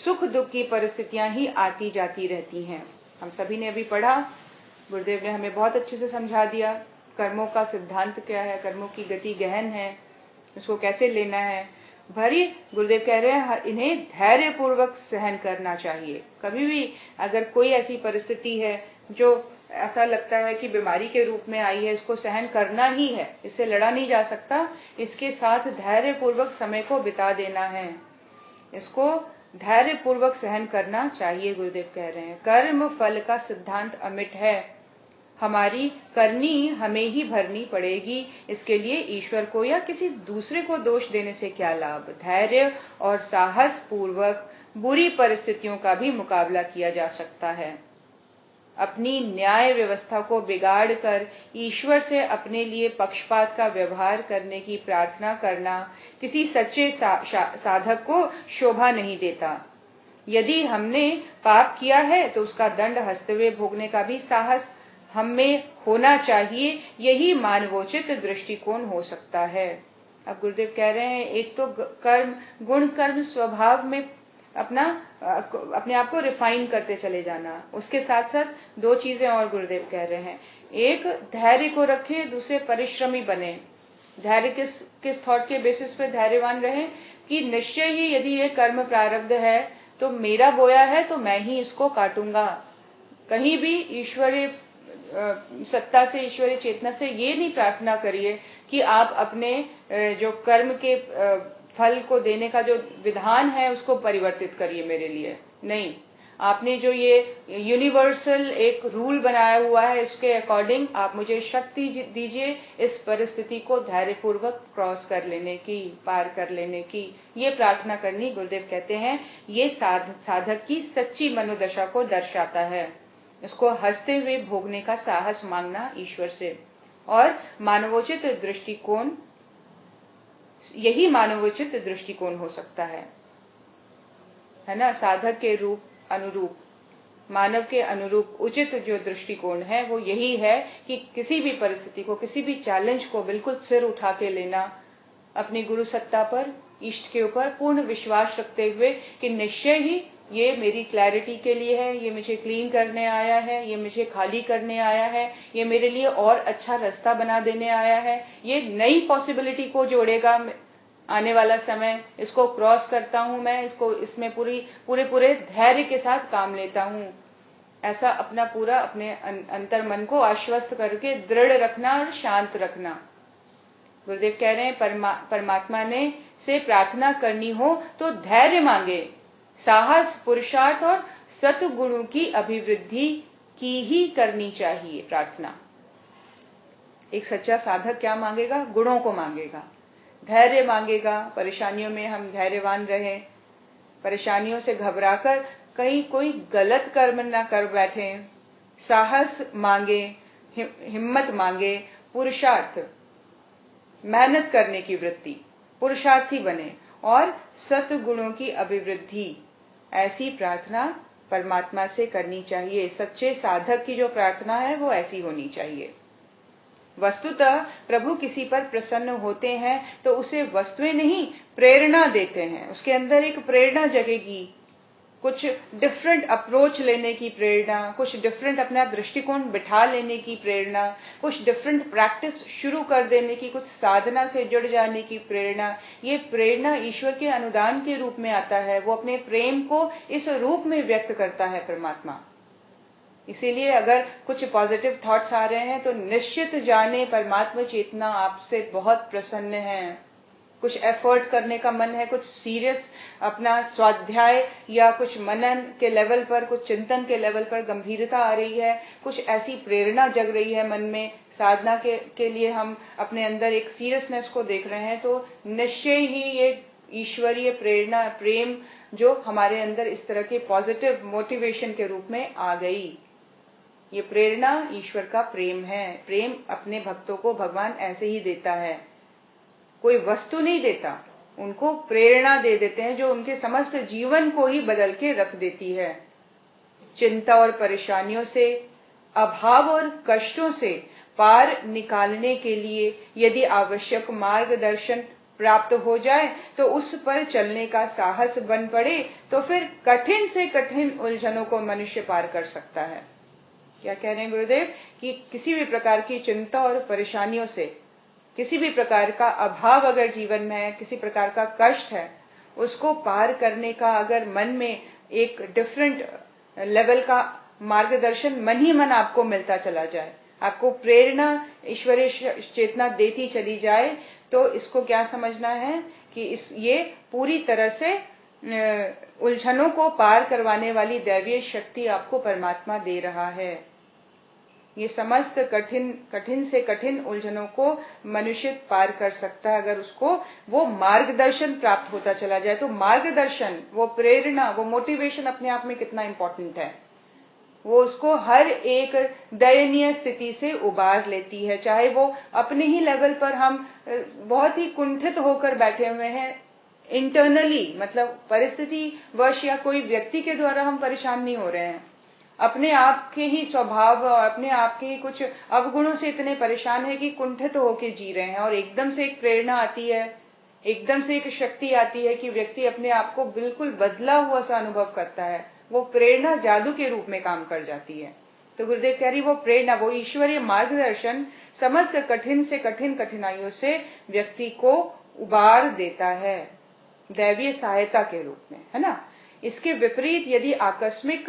सुख दुख की परिस्थितियां ही आती जाती रहती हैं। हम सभी ने अभी पढ़ा, गुरुदेव ने हमें बहुत अच्छे से समझा दिया कर्मों का सिद्धांत क्या है, कर्मों की गति गहन है, इसको कैसे लेना है। भरी गुरुदेव कह रहे हैं इन्हें धैर्य पूर्वक सहन करना चाहिए। कभी भी अगर कोई ऐसी परिस्थिति है जो ऐसा लगता है कि बीमारी के रूप में आई है, इसको सहन करना ही है, इससे लड़ा नहीं जा सकता, इसके साथ धैर्य पूर्वक समय को बिता देना है, इसको धैर्य पूर्वक सहन करना चाहिए। गुरुदेव कह रहे हैं कर्म फल का सिद्धांत अमिट है, हमारी करनी हमें ही भरनी पड़ेगी, इसके लिए ईश्वर को या किसी दूसरे को दोष देने से क्या लाभ। धैर्य और साहस पूर्वक बुरी परिस्थितियों का भी मुकाबला किया जा सकता है। अपनी न्याय व्यवस्था को बिगाड़ कर ईश्वर से अपने लिए पक्षपात का व्यवहार करने की प्रार्थना करना किसी सच्चे साधक को शोभा नहीं देता। यदि हमने पाप किया है तो उसका दंड हंसते हुए भोगने का भी साहस हम में होना चाहिए, यही मानवोचित दृष्टिकोण हो सकता है। अब गुरुदेव कह रहे हैं एक तो कर्म गुण कर्म स्वभाव में अपने आप को रिफाइन करते चले जाना, उसके साथ साथ दो चीजें और गुरुदेव कह रहे हैं, एक धैर्य को रखें, दूसरे परिश्रमी बने। धैर्य किस थॉट के बेसिस पे धैर्यवान रहे कि निश्चय ही यदि ये कर्म प्रारब्ध है तो मेरा बोया है तो मैं ही इसको काटूंगा। कहीं भी ईश्वरीय सत्ता से, ईश्वरीय चेतना से ये नहीं प्रार्थना करिए कि आप अपने जो कर्म के फल को देने का जो विधान है उसको परिवर्तित करिए मेरे लिए। नहीं, आपने जो ये यूनिवर्सल एक रूल बनाया हुआ है इसके अकॉर्डिंग आप मुझे शक्ति दीजिए इस परिस्थिति को धैर्यपूर्वक क्रॉस कर लेने की, पार कर लेने की, ये प्रार्थना करनी गुरुदेव कहते हैं ये साधक की सच्ची मनोदशा को दर्शाता है। इसको हंसते हुए भोगने का साहस मांगना ईश्वर से, और मानवोचित दृष्टिकोण, यही मानवोचित दृष्टिकोण हो सकता है ना। साधक के रूप अनुरूप, मानव के अनुरूप उचित जो दृष्टिकोण है वो यही है कि किसी भी परिस्थिति को, किसी भी चैलेंज को बिल्कुल सिर उठा के लेना, अपनी गुरु सत्ता पर, इष्ट के ऊपर पूर्ण विश्वास रखते हुए कि निश्चय ही ये मेरी क्लैरिटी के लिए है, ये मुझे क्लीन करने आया है, ये मुझे खाली करने आया है, ये मेरे लिए और अच्छा रास्ता बना देने आया है, ये नई पॉसिबिलिटी को जोड़ेगा आने वाला समय, इसको क्रॉस करता हूं मैं, इसको इसमें पूरे धैर्य के साथ काम लेता हूं। ऐसा अपना पूरा अपने अंतर मन को आश्वस्त करके दृढ़ रखना और शांत रखना। गुरुदेव कह रहे हैं परमात्मा ने से प्रार्थना करनी हो तो धैर्य मांगे, साहस, पुरुषार्थ और सत्गुणों की अभिवृद्धि की ही करनी चाहिए प्रार्थना। एक सच्चा साधक क्या मांगेगा? गुणों को मांगेगा, धैर्य मांगेगा, परेशानियों में हम धैर्यवान रहें, परेशानियों से घबराकर कहीं कोई गलत कर्म ना कर बैठे, साहस मांगे, हिम्मत मांगे, पुरुषार्थ, मेहनत करने की वृत्ति, पुरुषार्थी बने, और सत्गुणों की अभिवृद्धि, ऐसी प्रार्थना परमात्मा से करनी चाहिए। सच्चे साधक की जो प्रार्थना है वो ऐसी होनी चाहिए। वस्तुतः प्रभु किसी पर प्रसन्न होते हैं तो उसे वस्तुएं नहीं प्रेरणा देते हैं, उसके अंदर एक प्रेरणा जगेगी, कुछ डिफरेंट अप्रोच लेने की प्रेरणा, कुछ डिफरेंट अपना दृष्टिकोण बिठा लेने की प्रेरणा, कुछ डिफरेंट प्रैक्टिस शुरू कर देने की, कुछ साधना से जुड़ जाने की प्रेरणा। ये प्रेरणा ईश्वर के अनुदान के रूप में आता है, वो अपने प्रेम को इस रूप में व्यक्त करता है परमात्मा। इसीलिए अगर कुछ पॉजिटिव थॉट्स आ रहे हैं तो निश्चित जाने परमात्मा चेतना आपसे बहुत प्रसन्न है। कुछ एफर्ट करने का मन है, कुछ सीरियस अपना स्वाध्याय या कुछ मनन के लेवल पर, कुछ चिंतन के लेवल पर गंभीरता आ रही है, कुछ ऐसी प्रेरणा जग रही है मन में, साधना के लिए हम अपने अंदर एक सीरियसनेस को देख रहे हैं, तो निश्चय ही ये ईश्वरीय प्रेरणा, प्रेम जो हमारे अंदर इस तरह के पॉजिटिव मोटिवेशन के रूप में आ गई, ये प्रेरणा ईश्वर का प्रेम है। प्रेम अपने भक्तों को भगवान ऐसे ही देता है, कोई वस्तु नहीं देता, उनको प्रेरणा दे देते हैं जो उनके समस्त जीवन को ही बदल के रख देती है। चिंता और परेशानियों से, अभाव और कष्टों से पार निकालने के लिए यदि आवश्यक मार्गदर्शन प्राप्त हो जाए तो उस पर चलने का साहस बन पड़े तो फिर कठिन से कठिन उलझनों को मनुष्य पार कर सकता है। क्या कह रहे हैं गुरुदेव कि किसी भी प्रकार की चिंता और परेशानियों से, किसी भी प्रकार का अभाव अगर जीवन में है, किसी प्रकार का कष्ट है, उसको पार करने का अगर मन में एक डिफरेंट लेवल का मार्गदर्शन मन ही मन आपको मिलता चला जाए, आपको प्रेरणा ईश्वरीय चेतना देती चली जाए, तो इसको क्या समझना है कि ये पूरी तरह से उलझनों को पार करवाने वाली दैवीय शक्ति आपको परमात्मा दे रहा है। ये समस्त कठिन से कठिन उलझनों को मनुष्य पार कर सकता है अगर उसको वो मार्गदर्शन प्राप्त होता चला जाए। तो मार्गदर्शन, वो प्रेरणा, वो मोटिवेशन अपने आप में कितना इम्पोर्टेंट है। वो उसको हर एक दयनीय स्थिति से उबार लेती है। चाहे वो अपने ही लेवल पर हम बहुत ही कुंठित होकर बैठे हुए हैं इंटरनली, मतलब परिस्थिति वश या कोई व्यक्ति के द्वारा हम परेशान नहीं हो रहे हैं, अपने आप के ही स्वभाव और अपने आप के ही कुछ अवगुणों से इतने परेशान है कि कुंठित होकर जी रहे हैं, और एकदम से एक प्रेरणा आती है, एकदम से एक शक्ति आती है कि व्यक्ति अपने आप को बिल्कुल बदला हुआ सा अनुभव करता है। वो प्रेरणा जादू के रूप में काम कर जाती है। तो गुरुदेव कह रही वो प्रेरणा, वो ईश्वरीय मार्गदर्शन समस्त कठिन से कठिन कठिनाइयों से व्यक्ति को उबार देता है दैवीय सहायता के रूप में, है ना। इसके विपरीत यदि आकस्मिक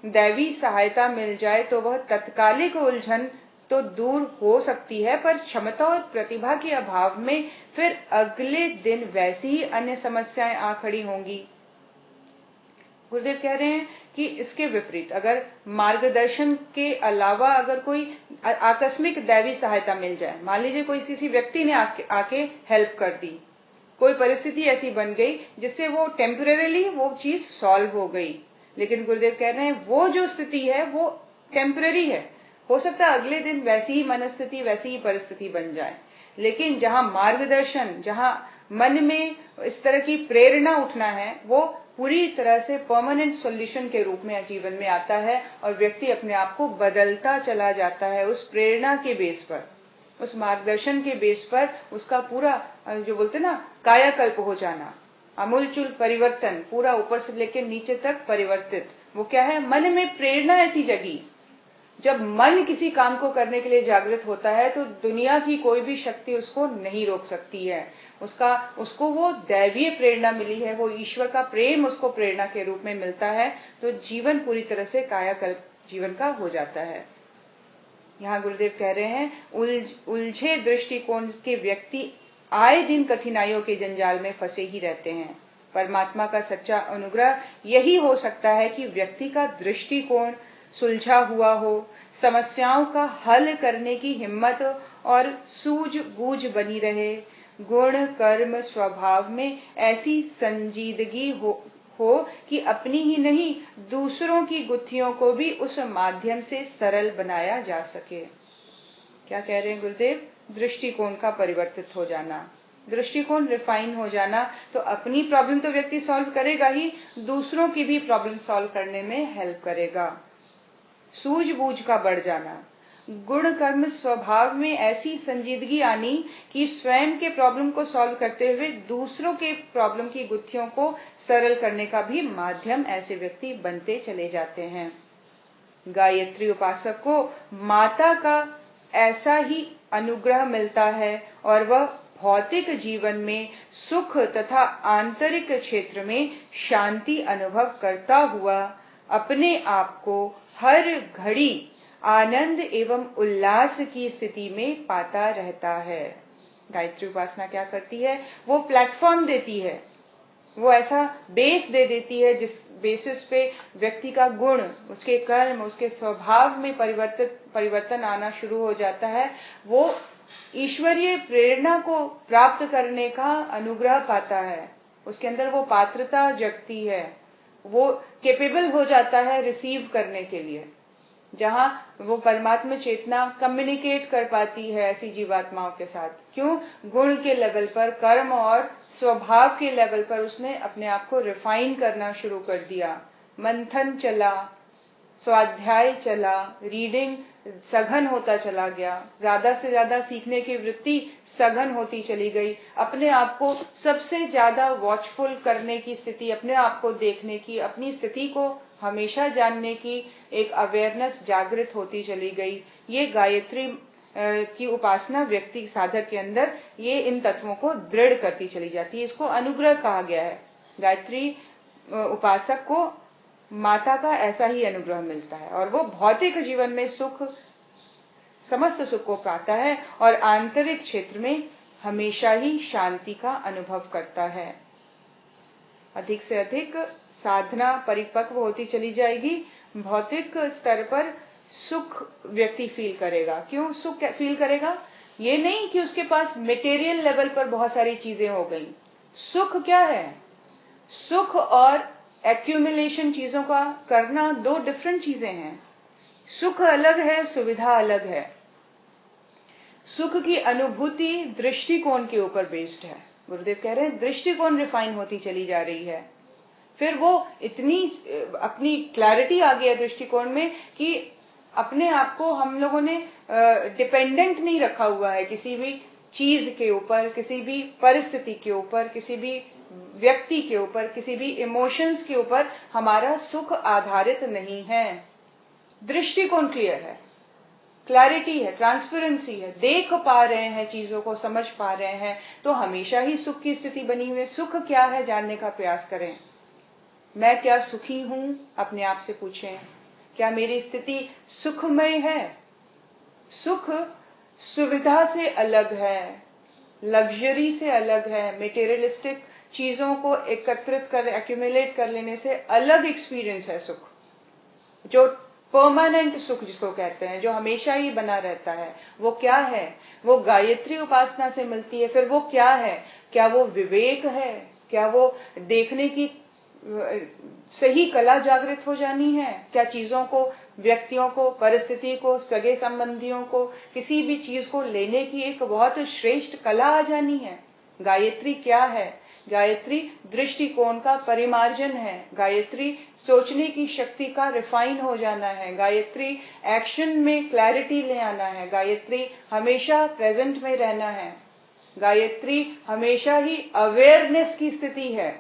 दैवी सहायता मिल जाए तो वह तत्कालिक उलझन तो दूर हो सकती है, पर क्षमता और प्रतिभा के अभाव में फिर अगले दिन वैसी ही अन्य समस्याएं आ खड़ी होंगी। गुरुदेव कह रहे हैं कि इसके विपरीत अगर मार्गदर्शन के अलावा अगर कोई आकस्मिक दैवी सहायता मिल जाए, मान लीजिए कोई किसी व्यक्ति ने आके हेल्प कर दी, कोई परिस्थिति ऐसी बन गई जिससे वो टेम्परेरीली वो चीज सॉल्व हो गई, लेकिन गुरुदेव कह रहे हैं वो जो स्थिति है वो टेम्परेरी है, हो सकता है अगले दिन वैसी ही मनस्थिति, वैसी ही परिस्थिति बन जाए। लेकिन जहाँ मार्गदर्शन, जहाँ मन में इस तरह की प्रेरणा उठना है, वो पूरी तरह से परमानेंट सॉल्यूशन के रूप में जीवन में आता है और व्यक्ति अपने आप को बदलता चला जाता है उस प्रेरणा के बेस पर, उस मार्गदर्शन के बेस पर। उसका पूरा जो बोलते ना कायाकल्प हो जाना, आमूलचूल परिवर्तन, पूरा ऊपर से लेकर नीचे तक परिवर्तित। वो क्या है, मन में प्रेरणा ऐसी जगी। जब मन किसी काम को करने के लिए जागृत होता है तो दुनिया की कोई भी शक्ति उसको नहीं रोक सकती है। उसको वो दैवीय प्रेरणा मिली है, वो ईश्वर का प्रेम उसको प्रेरणा के रूप में मिलता है, तो जीवन पूरी तरह से कायाकल्प जीवन का हो जाता है। यहाँ गुरुदेव कह रहे हैं उलझे दृष्टिकोण के व्यक्ति आए दिन कठिनाइयों के जंजाल में फंसे ही रहते हैं। परमात्मा का सच्चा अनुग्रह यही हो सकता है कि व्यक्ति का दृष्टिकोण सुलझा हुआ हो, समस्याओं का हल करने की हिम्मत और सूझबूझ बनी रहे, गुण कर्म स्वभाव में ऐसी संजीदगी हो कि अपनी ही नहीं दूसरों की गुत्थियों को भी उस माध्यम से सरल बनाया जा सके। क्या कह रहे हैं गुरुदेव, दृष्टिकोण का परिवर्तित हो जाना, दृष्टिकोण रिफाइन हो जाना, तो अपनी प्रॉब्लम तो व्यक्ति सॉल्व करेगा ही, दूसरों की भी प्रॉब्लम सॉल्व करने में हेल्प करेगा। सूझबूझ का बढ़ जाना, गुण कर्म स्वभाव में ऐसी संजीदगी आनी कि स्वयं के प्रॉब्लम को सॉल्व करते हुए दूसरों के प्रॉब्लम की गुत्थियों को सरल करने का भी माध्यम ऐसे व्यक्ति बनते चले जाते हैं। गायत्री उपासक को माता का ऐसा ही अनुग्रह मिलता है और वह भौतिक जीवन में सुख तथा आंतरिक क्षेत्र में शांति अनुभव करता हुआ अपने आप को हर घड़ी आनंद एवं उल्लास की स्थिति में पाता रहता है। गायत्री उपासना क्या करती है, वो प्लेटफॉर्म देती है, वो ऐसा बेस दे देती है जिस बेसिस पे व्यक्ति का गुण, उसके कर्म, उसके स्वभाव में परिवर्तन आना शुरू हो जाता है। वो ईश्वरीय प्रेरणा को प्राप्त करने का अनुग्रह पाता है, उसके अंदर वो पात्रता जगती है, वो कैपेबल हो जाता है रिसीव करने के लिए। जहाँ वो परमात्मा चेतना कम्युनिकेट कर पाती है ऐसी जीवात्माओं के साथ। क्यों? गुण के लेवल पर, कर्म और स्वभाव के लेवल पर उसने अपने आप को रिफाइन करना शुरू कर दिया। मंथन चला, स्वाध्याय चला, रीडिंग सघन होता चला गया, ज्यादा से ज्यादा सीखने की वृत्ति सघन होती चली गई, अपने आप को सबसे ज्यादा वॉचफुल करने की स्थिति, अपने आप को देखने की, अपनी स्थिति को हमेशा जानने की एक अवेयरनेस जागृत होती चली गई। ये गायत्री की उपासना व्यक्ति साधक के अंदर ये इन तत्वों को दृढ़ करती चली जाती है। इसको अनुग्रह कहा गया है। गायत्री उपासक को माता का ऐसा ही अनुग्रह मिलता है और वो भौतिक जीवन में सुख, समस्त सुख को पाता है और आंतरिक क्षेत्र में हमेशा ही शांति का अनुभव करता है। अधिक से अधिक साधना परिपक्व होती चली जाएगी, भौतिक स्तर पर सुख व्यक्ति फील करेगा। क्यों सुख फील करेगा? ये नहीं कि उसके पास मटेरियल लेवल पर बहुत सारी चीजें हो गई। सुख क्या है? सुख और एक्यूमुलेशन चीजों का करना दो डिफरेंट चीजें हैं। सुख अलग है, सुविधा अलग है। सुख की अनुभूति दृष्टिकोण के ऊपर बेस्ड है। गुरुदेव कह रहे हैं दृष्टिकोण रिफाइन होती चली जा रही है। फिर वो इतनी अपनी क्लैरिटी आ गई है दृष्टिकोण में कि अपने आप को हम लोगों ने डिपेंडेंट नहीं रखा हुआ है किसी भी चीज के ऊपर, किसी भी परिस्थिति के ऊपर, किसी भी व्यक्ति के ऊपर, किसी भी इमोशंस के ऊपर हमारा सुख आधारित नहीं है। दृष्टिकोण क्लियर है, क्लैरिटी है, ट्रांसपेरेंसी है, देख पा रहे हैं, चीजों को समझ पा रहे हैं, तो हमेशा ही सुख की स्थिति बनी हुई है। सुख क्या है जानने का प्रयास करें। मैं क्या सुखी हूं? अपने आप से पूछें, क्या मेरी स्थिति सुखमय है? सुख सुविधा से अलग है, लग्जरी से अलग है, मटेरियलिस्टिक चीजों को एकत्रित कर, एक्यूमुलेट कर लेने से अलग एक्सपीरियंस है सुख। जो परमानेंट सुख जिसको कहते हैं, जो हमेशा ही बना रहता है, वो क्या है? वो गायत्री उपासना से मिलती है। फिर वो क्या है? क्या वो विवेक है? क्या वो देखने की सही कला जागृत हो जानी है? क्या चीजों को, व्यक्तियों को, परिस्थिति को, सगे संबंधियों को, किसी भी चीज को लेने की एक बहुत श्रेष्ठ कला आ जानी है? गायत्री क्या है? गायत्री दृष्टिकोण का परिमार्जन है। गायत्री सोचने की शक्ति का रिफाइन हो जाना है। गायत्री एक्शन में क्लैरिटी ले आना है। गायत्री हमेशा प्रेजेंट में रहना है। गायत्री हमेशा ही अवेयरनेस की स्थिति है।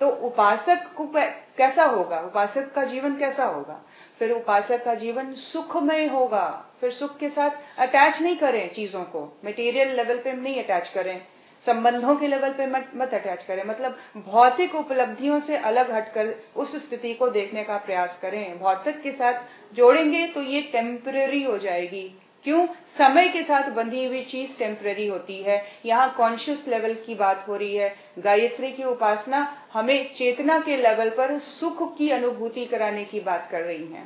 तो उपासक को कैसा होगा? उपासक का जीवन कैसा होगा? फिर उपासक का जीवन सुखमय होगा। फिर सुख के साथ अटैच नहीं करें चीजों को, मटेरियल लेवल पे नहीं अटैच करें, संबंधों के लेवल पे मत अटैच करें। मतलब भौतिक उपलब्धियों से अलग हटकर उस स्थिति को देखने का प्रयास करें। भौतिक के साथ जोड़ेंगे तो ये टेम्पररी हो जाएगी। क्यों? समय के साथ बंधी हुई चीज टेम्पररी होती है। यहाँ कॉन्शियस लेवल की बात हो रही है। गायत्री की उपासना हमें चेतना के लेवल पर सुख की अनुभूति कराने की बात कर रही है।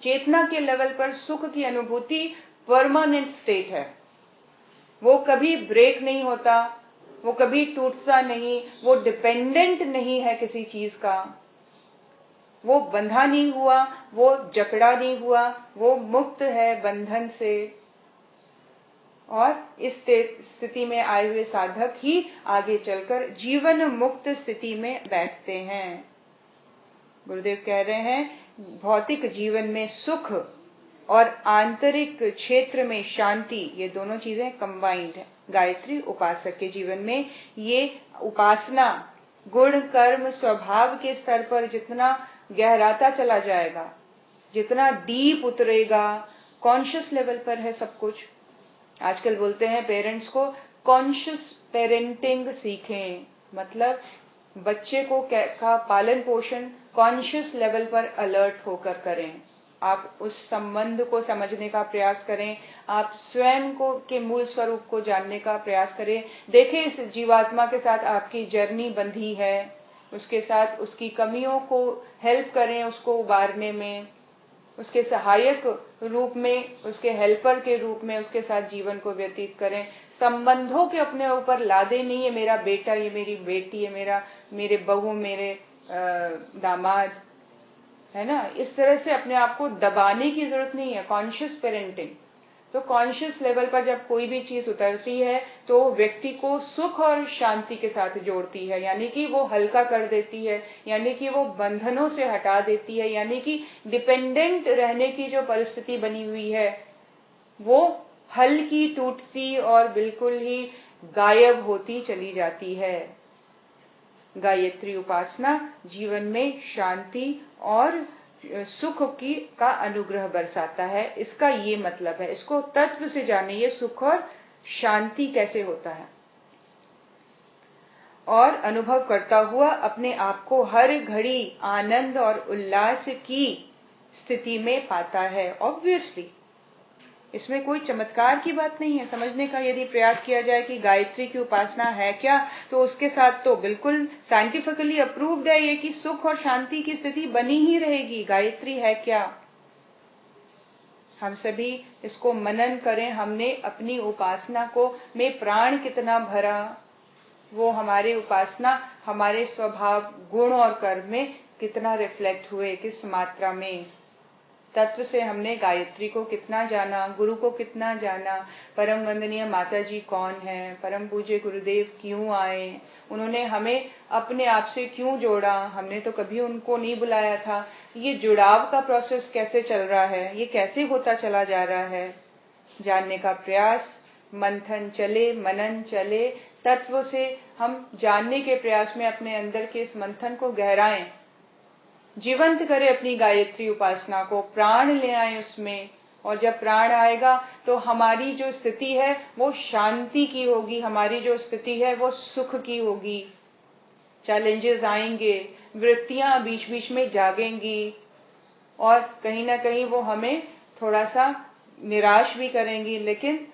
चेतना के लेवल पर सुख की अनुभूति परमानेंट स्टेट है। वो कभी ब्रेक नहीं होता, वो कभी टूटता नहीं, वो डिपेंडेंट नहीं है किसी चीज का, वो बंधा नहीं हुआ, वो जकड़ा नहीं हुआ, वो मुक्त है बंधन से। और इस स्थिति में आए हुए साधक ही आगे चलकर जीवन मुक्त स्थिति में बैठते हैं। गुरुदेव कह रहे हैं भौतिक जीवन में सुख और आंतरिक क्षेत्र में शांति, ये दोनों चीजें कंबाइंड है। गायत्री उपासक के जीवन में ये उपासना गुण कर्म स्वभाव के स्तर पर जितना गहराता चला जाएगा, जितना डीप उतरेगा, कॉन्शियस लेवल पर है सब कुछ। आजकल बोलते हैं पेरेंट्स को कॉन्शियस पेरेंटिंग सीखें, मतलब बच्चे को का पालन पोषण कॉन्शियस लेवल पर अलर्ट होकर करें। आप उस संबंध को समझने का प्रयास करें, आप स्वयं को के मूल स्वरूप को जानने का प्रयास करें। देखें इस जीवात्मा के साथ आपकी जर्नी बंधी है, उसके साथ उसकी कमियों को हेल्प करें, उसको उबारने में, उसके सहायक रूप में, उसके हेल्पर के रूप में उसके साथ जीवन को व्यतीत करें। संबंधों के अपने ऊपर लादे नहीं, ये मेरा बेटा, ये मेरी बेटी, ये मेरे बहू, मेरे दामाद, है ना। इस तरह से अपने आप को दबाने की जरूरत नहीं है। कॉन्शियस पेरेंटिंग, तो कॉन्शियस लेवल पर जब कोई भी चीज उतरती है तो व्यक्ति को सुख और शांति के साथ जोड़ती है, यानी कि वो हल्का कर देती है, यानी कि वो बंधनों से हटा देती है, यानी कि डिपेंडेंट रहने की जो परिस्थिति बनी हुई है वो हल्की, टूटती और बिल्कुल ही गायब होती चली जाती है। गायत्री उपासना जीवन में शांति और सुख का अनुग्रह बरसाता है, इसका ये मतलब है। इसको तत्व से जानिए, सुख और शांति कैसे होता है, और अनुभव करता हुआ अपने आप को हर घड़ी आनंद और उल्लास की स्थिति में पाता है। ऑब्वियसली इसमें कोई चमत्कार की बात नहीं है। समझने का यदि प्रयास किया जाए कि गायत्री की उपासना है क्या, तो उसके साथ तो बिल्कुल साइंटिफिकली अप्रूव्ड है ये कि सुख और शांति की स्थिति बनी ही रहेगी। गायत्री है क्या, हम सभी इसको मनन करें। हमने अपनी उपासना को में प्राण कितना भरा, वो हमारे उपासना हमारे स्वभाव, गुण और कर्म में कितना रिफ्लेक्ट हुए, किस मात्रा में। तत्व से हमने गायत्री को कितना जाना, गुरु को कितना जाना, परम वंदनीय माता जी कौन है, परम पूज्य गुरुदेव क्यों आए, उन्होंने हमें अपने आप से क्यों जोड़ा, हमने तो कभी उनको नहीं बुलाया था। ये जुड़ाव का प्रोसेस कैसे चल रहा है, ये कैसे होता चला जा रहा है, जानने का प्रयास, मंथन चले, मनन चले, तत्व से हम जानने के प्रयास में अपने अंदर के इस मंथन को गहराएं, जीवंत करें अपनी गायत्री उपासना को, प्राण ले आए उसमें। और जब प्राण आएगा तो हमारी जो स्थिति है वो शांति की होगी, हमारी जो स्थिति है वो सुख की होगी। चैलेंजेस आएंगे, वृत्तियां बीच बीच में जागेंगी और कहीं ना कहीं वो हमें थोड़ा सा निराश भी करेंगी, लेकिन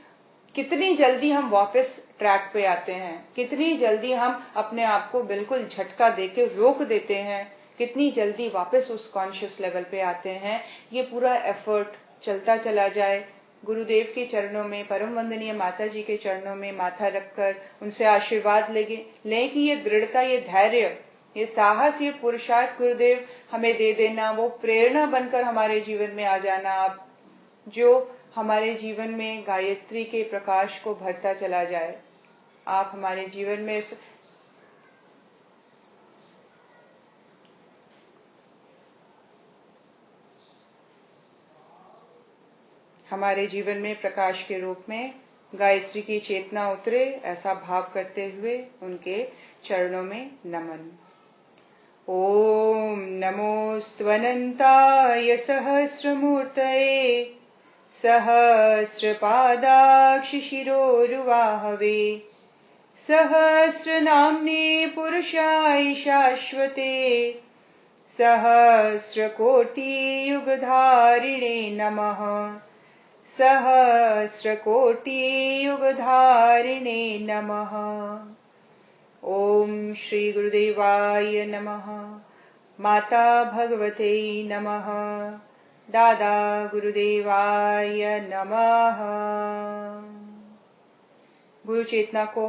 कितनी जल्दी हम वापस ट्रैक पे आते हैं, कितनी जल्दी हम अपने आप को बिल्कुल झटका देके रोक देते हैं, कितनी जल्दी वापस उस कॉन्शियस लेवल पे आते हैं। ये पूरा एफर्ट चलता चला जाए, गुरुदेव के चरणों में, परम वंदनीय माता जी के चरणों में माथा रखकर उनसे आशीर्वाद लें कि ये दृढ़ता, ये धैर्य, ये साहस, ये पुरुषार्थ गुरुदेव हमें दे देना, वो प्रेरणा बनकर हमारे जीवन में आ जाना आप, जो हमारे जीवन में गायत्री के प्रकाश को भरता चला जाए। आप हमारे जीवन में प्रकाश के रूप में गायत्री की चेतना उतरे, ऐसा भाव करते हुए उनके चरणों में नमन। ओम नमोऽस्त्वनन्ताय सहस्रमूर्तये सहस्रपादाक्षशिरोरुवाहवे सहस्रनाम्ने पुरुषाय शाश्वते सहस्रकोटियुगधारिणे नमः सहस्रकोटियुगधारिणे नमः। ओम श्री गुरुदेवाय नमः। माता भगवते नमः। दादा गुरुदेवाय नमः। गुरु चेतना को